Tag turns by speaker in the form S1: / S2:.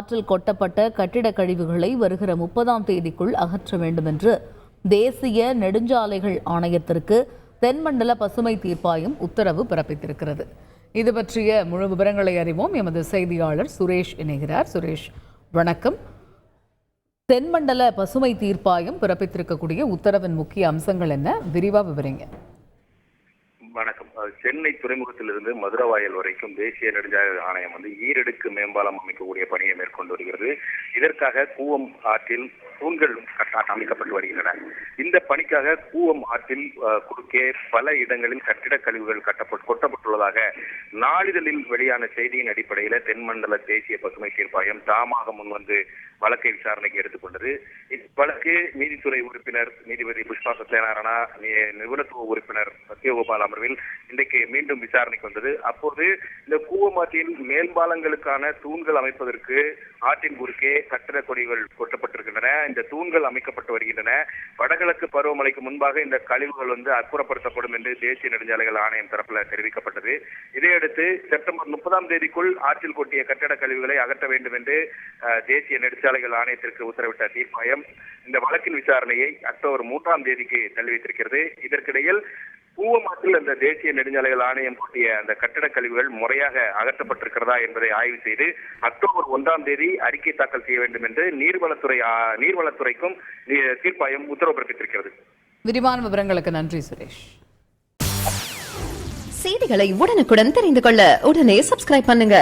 S1: ஆற்றில் கொட்டப்பட்ட கட்டிட கழிவுகளை வருகிற 30ஆம் தேதிக்குள் அகற்ற வேண்டும் என்று தேசிய நெடுஞ்சாலைகள் ஆணையத்திற்கு தென்மண்டல பசுமை தீர்ப்பாயம் உத்தரவு பிறப்பித்திருக்கிறது. இது பற்றிய முழு விவரங்களை அறிவோம். எமது செய்தியாளர் சுரேஷ் இணைகிறார். சுரேஷ், வணக்கம். தென்மண்டல பசுமை தீர்ப்பாயம் பிறப்பித்திருக்கக்கூடிய உத்தரவின் முக்கிய அம்சங்கள் என்ன? விரிவா விவரிங்க.
S2: வணக்கம். சென்னை துறைமுகத்திலிருந்து மதுரவாயல் வரைக்கும் தேசிய நெடுஞ்சாலை ஆணையம் ஈரடுக்கு மேம்பாலம் அமைக்கக்கூடிய பணியை மேற்கொண்டு வருகிறது. இதற்காக கூவம் ஆற்றில் தூண்கள் அமைக்கப்பட்டு வருகின்றன. இந்த பணிக்காக கூவம் ஆற்றில் குறுக்கே பல இடங்களில் கட்டிட கழிவுகள் கொட்டப்பட்டுள்ளதாக நாளிதழில் வெளியான செய்தியின் அடிப்படையில் தென்மண்டல தேசிய பசுமை தீர்ப்பாயம் தாமாக முன்வந்து வழக்கை விசாரணைக்கு எடுத்துக்கொண்டது. இவ்வழக்கு நீதித்துறை உறுப்பினர் நீதிபதி புஷ்பா சத்யநாராயணா, நிபுணத்துவ உறுப்பினர் சத்யகோபால் அமர்வில் இன்றைக்கு மீண்டும் விசாரணைக்கு வந்தது. அப்போது இந்த கூவம் ஆற்றின் மேம்பாலங்களுக்கான தூண்கள் அமைப்பதற்கு ஆற்றின் குறுக்கே கட்டிட கொடிகள் கொட்டப்பட்டிருக்கின்றன. இந்த தூண்கள் அமைக்கப்பட்டு வருகின்றன. வடகிழக்கு பருவமழைக்கு முன்பாக இந்த கழிவுகள் அப்புறப்படுத்தப்படும் என்று தேசிய நெடுஞ்சாலைகள் ஆணையம் தரப்பில் தெரிவிக்கப்பட்டது. இதையடுத்து செப்டம்பர் 30ஆம் தேதிக்குள் ஆற்றில் கொட்டிய கட்டட கழிவுகளை அகற்ற வேண்டும் என்று தேசிய நெடுஞ்சாலைகள் ஆணையத்திற்கு உத்தரவிட்ட தீர்ப்பாயம் இந்த வழக்கின் விசாரணையை அக்டோபர் 3ஆம் தேதிக்கு தள்ளி வைத்திருக்கிறது. இதற்கிடையில் கூவமாற்றில் அந்த தேசிய நெடுஞ்சாலைகள் ஆணையம் கொட்டிய அந்த கட்டட கழிவுகள் முறையாக அகற்றப்பட்டிருக்கிறதா என்பதை ஆய்வு செய்து அக்டோபர் 1ஆம் தேதி அறிக்கை தாக்கல் செய்ய வேண்டும் என்று நீர்வளத்துறைக்கும் தீர்ப்பாயம் உத்தரவு பிறப்பித்திருக்கிறது.
S1: விரிவான விவரங்களுக்கு நன்றி சுரேஷ்.
S3: செய்திகளை உடனுக்குடன் தெரிந்து கொள்ள உடனே சப்ஸ்கிரைப் பண்ணுங்க.